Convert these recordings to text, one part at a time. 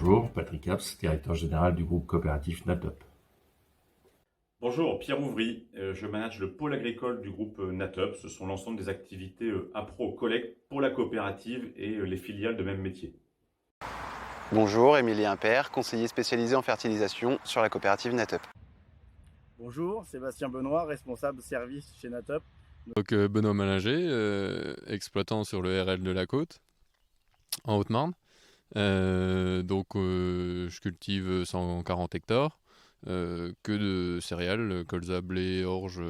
Bonjour, Patrick Haps, directeur général du groupe coopératif Natop. Bonjour, Pierre Ouvry, je manage le pôle agricole du groupe Natop. Ce sont l'ensemble des activités appro-collecte pour la coopérative et les filiales de même métier. Bonjour, Émilien Père, conseiller spécialisé en fertilisation sur la coopérative Natop. Bonjour, Sébastien Benoît, responsable service chez Natop. Donc Benoît Mallinger, exploitant sur le RL de la Côte, en Haute-Marne. Je cultive 140 hectares, que de céréales, colza, blé, orge,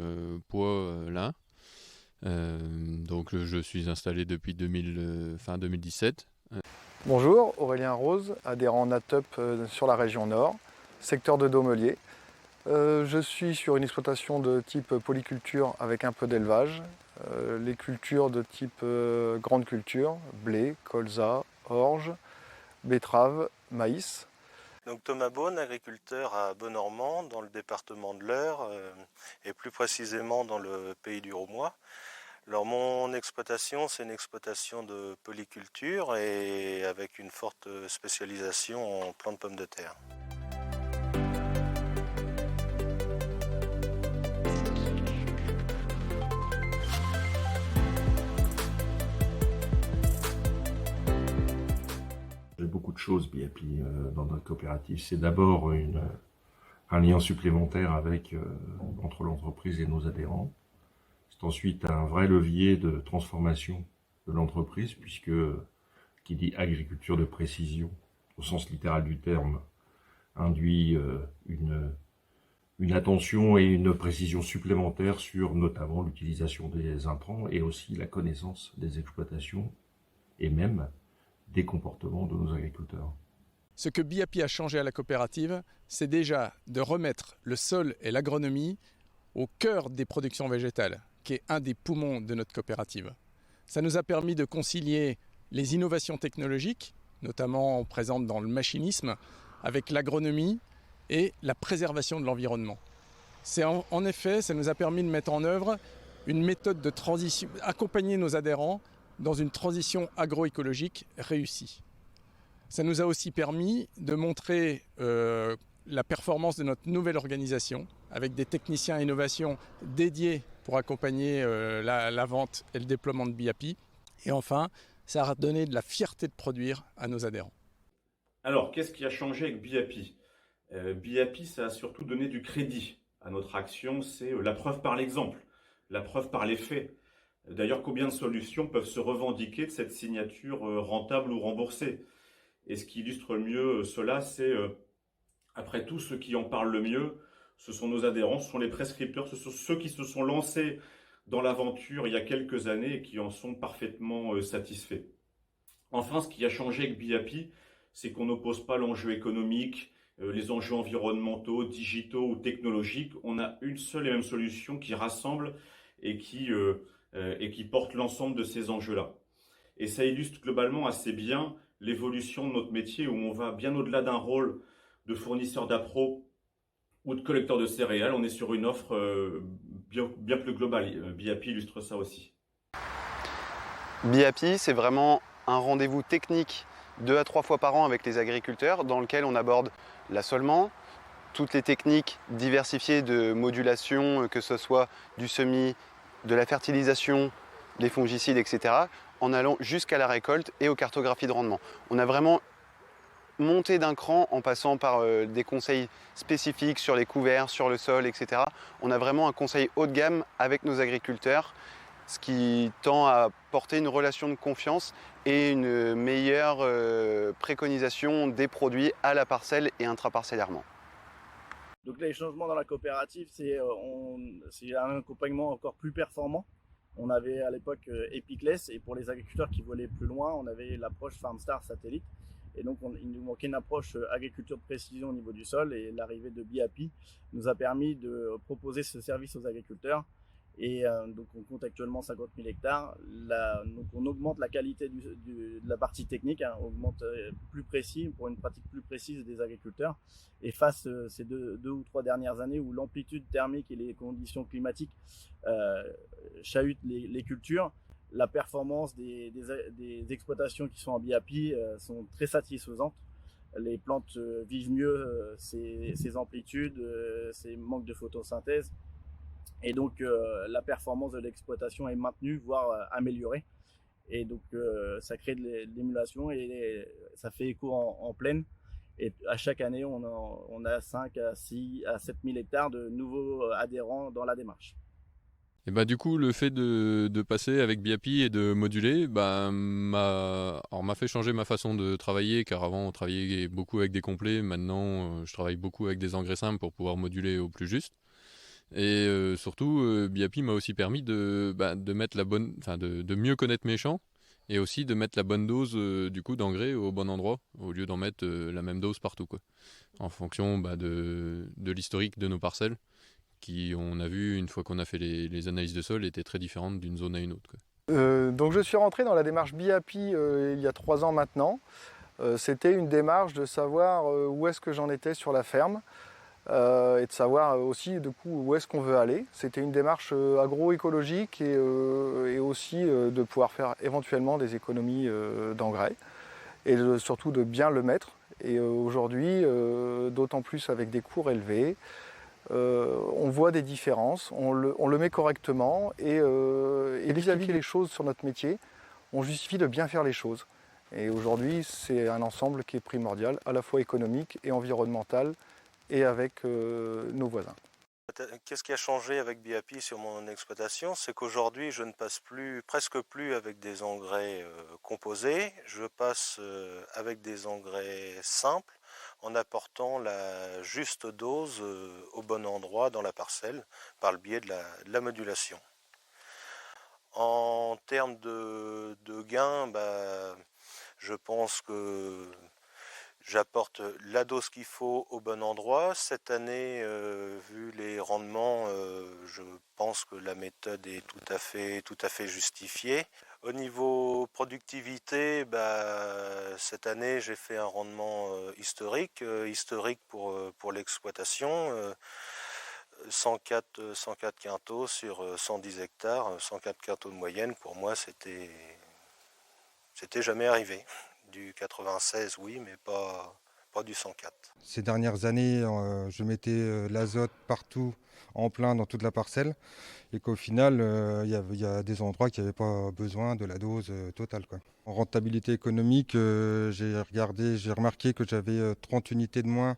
pois, lin. Je suis installé depuis fin 2017. Bonjour, Aurélien Rose, adhérent Natop sur la région Nord, secteur de Domelier. Je suis sur une exploitation de type polyculture avec un peu d'élevage. Les cultures de type grande culture, blé, colza, orge, betterave, maïs. Donc Thomas Beaune, agriculteur à Benormand, dans le département de l'Eure, et plus précisément dans le pays du Roumois. Alors mon exploitation, c'est une exploitation de polyculture et avec une forte spécialisation en plants de pommes de terre. J'ai beaucoup de choses BIAPI dans notre coopérative. C'est d'abord un lien supplémentaire entre l'entreprise et nos adhérents. C'est ensuite un vrai levier de transformation de l'entreprise, puisque qui dit agriculture de précision, au sens littéral du terme, induit une attention et une précision supplémentaire sur notamment l'utilisation des intrants et aussi la connaissance des exploitations et même des comportements de nos agriculteurs. Ce que BIAPI a changé à la coopérative, c'est déjà de remettre le sol et l'agronomie au cœur des productions végétales, qui est un des poumons de notre coopérative. Ça nous a permis de concilier les innovations technologiques, notamment présentes dans le machinisme, avec l'agronomie et la préservation de l'environnement. En effet, ça nous a permis de mettre en œuvre une méthode de transition, accompagner nos adhérents dans une transition agroécologique réussie. Ça nous a aussi permis de montrer la performance de notre nouvelle organisation avec des techniciens innovation dédiés pour accompagner la vente et le déploiement de BIAPI. Et enfin, ça a donné de la fierté de produire à nos adhérents. Alors, qu'est-ce qui a changé avec BIAPI BIAPI, ça a surtout donné du crédit à notre action. C'est la preuve par l'exemple, la preuve par les faits. D'ailleurs, combien de solutions peuvent se revendiquer de cette signature rentable ou remboursée? Et ce qui illustre le mieux cela, c'est, après tout, ceux qui en parlent le mieux, ce sont nos adhérents, ce sont les prescripteurs, ce sont ceux qui se sont lancés dans l'aventure il y a quelques années et qui en sont parfaitement satisfaits. Enfin, ce qui a changé avec BIAPI, c'est qu'on n'oppose pas l'enjeu économique, les enjeux environnementaux, digitaux ou technologiques. On a une seule et même solution qui rassemble et qui porte l'ensemble de ces enjeux-là. Et ça illustre globalement assez bien l'évolution de notre métier où on va bien au-delà d'un rôle de fournisseur d'appro ou de collecteur de céréales. On est sur une offre bien plus globale. BIAPI illustre ça aussi. BIAPI, c'est vraiment un rendez-vous technique 2 à 3 fois par an avec les agriculteurs dans lequel on aborde l'assolement, toutes les techniques diversifiées de modulation, que ce soit du semis, de la fertilisation, des fongicides, etc., en allant jusqu'à la récolte et aux cartographies de rendement. On a vraiment monté d'un cran en passant par des conseils spécifiques sur les couverts, sur le sol, etc. On a vraiment un conseil haut de gamme avec nos agriculteurs, ce qui tend à porter une relation de confiance et une meilleure préconisation des produits à la parcelle et intraparcellairement. Donc les changements dans la coopérative, c'est un accompagnement encore plus performant. On avait à l'époque Epicless et pour les agriculteurs qui voulaient plus loin, on avait l'approche FarmStar satellite. Et donc il nous manquait une approche agriculture de précision au niveau du sol et l'arrivée de BIAPI nous a permis de proposer ce service aux agriculteurs. Et donc on compte actuellement 50 000 hectares. Donc on augmente la qualité de la partie technique, on augmente plus précis pour une pratique plus précise des agriculteurs. Et face ces deux ou trois dernières années où l'amplitude thermique et les conditions climatiques chahutent les cultures, la performance des exploitations qui sont en BIAPI sont très satisfaisantes. les plantes vivent mieux ces amplitudes, ces manques de photosynthèse. Et donc la performance de l'exploitation est maintenue, voire améliorée. Et donc ça crée de l'émulation et ça fait écho en plaine. Et à chaque année, on a 5 à 6 à 7 000 hectares de nouveaux adhérents dans la démarche. Et bah du coup, le fait de passer avec Biapi et de moduler, bah, m'a fait changer ma façon de travailler, car avant on travaillait beaucoup avec des complets, maintenant je travaille beaucoup avec des engrais simples pour pouvoir moduler au plus juste. Et surtout, Biapi m'a aussi permis de mettre la bonne, enfin de mieux connaître mes champs, et aussi de mettre la bonne dose du coup d'engrais au bon endroit, au lieu d'en mettre la même dose partout, quoi, en fonction de l'historique de nos parcelles, qui, on a vu une fois qu'on a fait les analyses de sol, étaient très différentes d'une zone à une autre, quoi. Donc je suis rentré dans la démarche Biapi il y a 3 ans maintenant. C'était une démarche de savoir où est-ce que j'en étais sur la ferme et de savoir aussi du coup où est-ce qu'on veut aller. C'était une démarche agroécologique et aussi de pouvoir faire éventuellement des économies d'engrais et surtout de bien le mettre. Et aujourd'hui, d'autant plus avec des cours élevés, on voit des différences, on le met correctement et vis-à-vis les choses sur notre métier, on justifie de bien faire les choses. Et aujourd'hui, c'est un ensemble qui est primordial, à la fois économique et environnemental, et avec nos voisins. Qu'est-ce qui a changé avec Biapi sur mon exploitation? C'est qu'aujourd'hui, je ne passe presque plus avec des engrais composés. Je passe avec des engrais simples en apportant la juste dose au bon endroit dans la parcelle par le biais de la modulation. En termes de gains, je pense que j'apporte la dose qu'il faut au bon endroit. Cette année, vu les rendements, je pense que la méthode est tout à fait justifiée. Au niveau productivité, cette année, j'ai fait un rendement historique pour l'exploitation. 104 quintaux sur 110 hectares, 104 quintaux de moyenne, pour moi, c'était jamais arrivé. Du 96, oui, mais pas du 104. Ces dernières années, je mettais l'azote partout, en plein dans toute la parcelle, et qu'au final, il y a des endroits qui n'avaient pas besoin de la dose totale, quoi. En rentabilité économique, j'ai remarqué que j'avais 30 unités de moins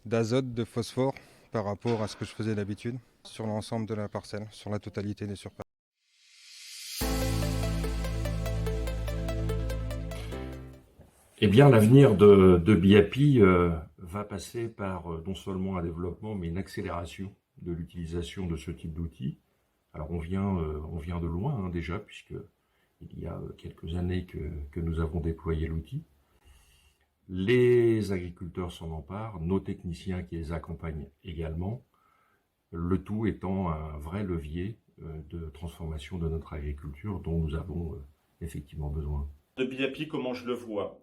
d'azote, de phosphore, par rapport à ce que je faisais d'habitude, sur l'ensemble de la parcelle, sur la totalité des surfaces. Eh bien, l'avenir de Biapi va passer par non seulement un développement, mais une accélération de l'utilisation de ce type d'outils. Alors, on vient de loin déjà, puisque il y a quelques années que nous avons déployé l'outil. Les agriculteurs s'en emparent, nos techniciens qui les accompagnent également, le tout étant un vrai levier de transformation de notre agriculture dont nous avons effectivement besoin. De Biapi, comment je le vois?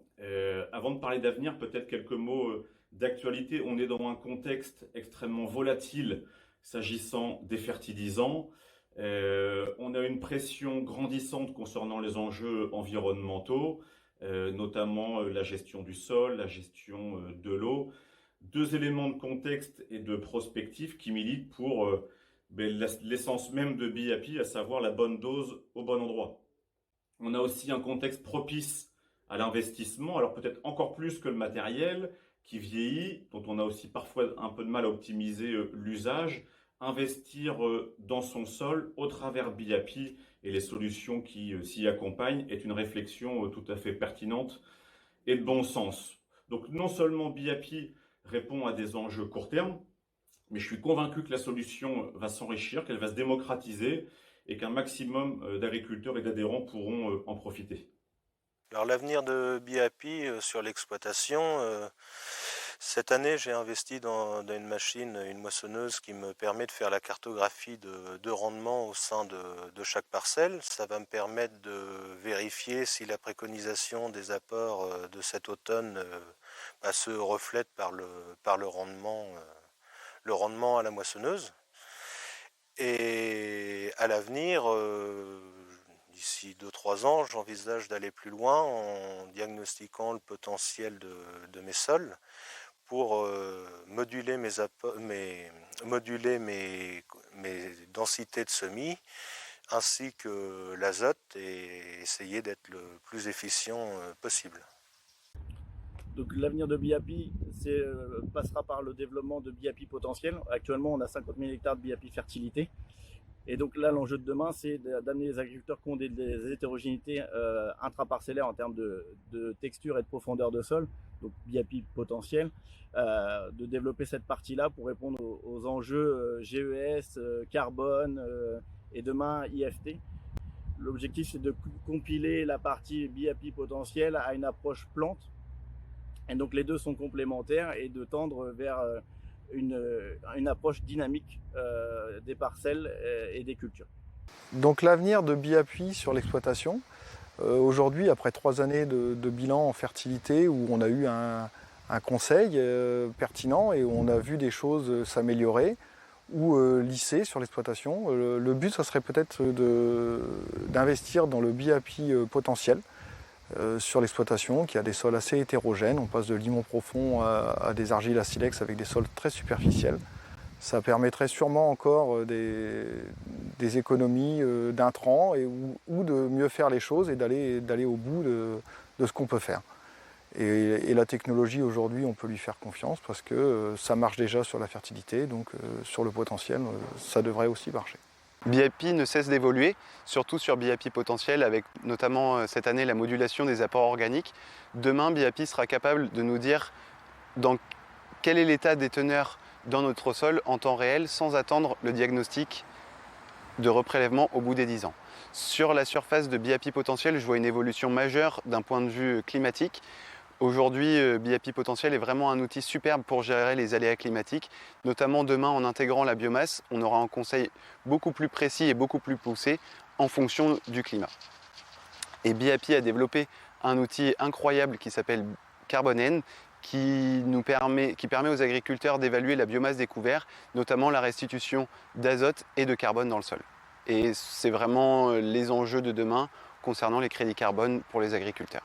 Avant de parler d'avenir, peut-être quelques mots d'actualité. On est dans un contexte extrêmement volatile s'agissant des fertilisants. On a une pression grandissante concernant les enjeux environnementaux, notamment la gestion du sol, la gestion de l'eau. Deux éléments de contexte et de prospective qui militent pour l'essence même de Biapi, à savoir la bonne dose au bon endroit. On a aussi un contexte propice à l'investissement, alors peut-être encore plus que le matériel qui vieillit, dont on a aussi parfois un peu de mal à optimiser l'usage. Investir dans son sol au travers Biapi et les solutions qui s'y accompagnent est une réflexion tout à fait pertinente et de bon sens. Donc non seulement Biapi répond à des enjeux court terme, mais je suis convaincu que la solution va s'enrichir, qu'elle va se démocratiser et qu'un maximum d'agriculteurs et d'adhérents pourront en profiter. Alors l'avenir de Biapi sur l'exploitation, cette année j'ai investi dans une machine, une moissonneuse qui me permet de faire la cartographie de rendement au sein de chaque parcelle. Ça va me permettre de vérifier si la préconisation des apports de cet automne se reflète par le rendement à la moissonneuse. Et à l'avenir, D'ici 2-3 ans, j'envisage d'aller plus loin en diagnostiquant le potentiel de mes sols pour moduler mes densités de semis ainsi que l'azote et essayer d'être le plus efficient possible. Donc l'avenir de BIAPI passera par le développement de BIAPI potentiel. Actuellement, on a 50 000 hectares de BIAPI fertilité. Et donc là, l'enjeu de demain, c'est d'amener les agriculteurs qui ont des hétérogénéités intraparcellaires en termes de texture et de profondeur de sol, donc BIAPI potentiel, de développer cette partie-là pour répondre aux enjeux GES, carbone et demain IFT. L'objectif, c'est de compiler la partie BIAPI potentiel à une approche plante. Et donc les deux sont complémentaires et de tendre vers une approche dynamique des parcelles et des cultures. Donc l'avenir de BIAPI sur l'exploitation, aujourd'hui après 3 années de bilan en fertilité où on a eu un conseil pertinent et où on a vu des choses s'améliorer ou lisser sur l'exploitation, le but ça serait peut-être d'investir dans le BIAPI potentiel sur l'exploitation qui a des sols assez hétérogènes. On passe de limon profond à des argiles à silex avec des sols très superficiels. Ça permettrait sûrement encore des économies d'intrants ou de mieux faire les choses et d'aller au bout de ce qu'on peut faire. Et la technologie aujourd'hui, on peut lui faire confiance parce que ça marche déjà sur la fertilité, donc sur le potentiel, ça devrait aussi marcher. BIAPI ne cesse d'évoluer, surtout sur BIAPI potentiel, avec notamment cette année la modulation des apports organiques. Demain, BIAPI sera capable de nous dire quel est l'état des teneurs dans notre sol en temps réel, sans attendre le diagnostic de reprélèvement au bout des 10 ans. Sur la surface de BIAPI potentiel, je vois une évolution majeure d'un point de vue climatique. Aujourd'hui, BIAPI potentiel est vraiment un outil superbe pour gérer les aléas climatiques. Notamment demain, en intégrant la biomasse, on aura un conseil beaucoup plus précis et beaucoup plus poussé en fonction du climat. Et BIAPI a développé un outil incroyable qui s'appelle CarbonN, qui permet aux agriculteurs d'évaluer la biomasse des couverts, notamment la restitution d'azote et de carbone dans le sol. Et c'est vraiment les enjeux de demain concernant les crédits carbone pour les agriculteurs.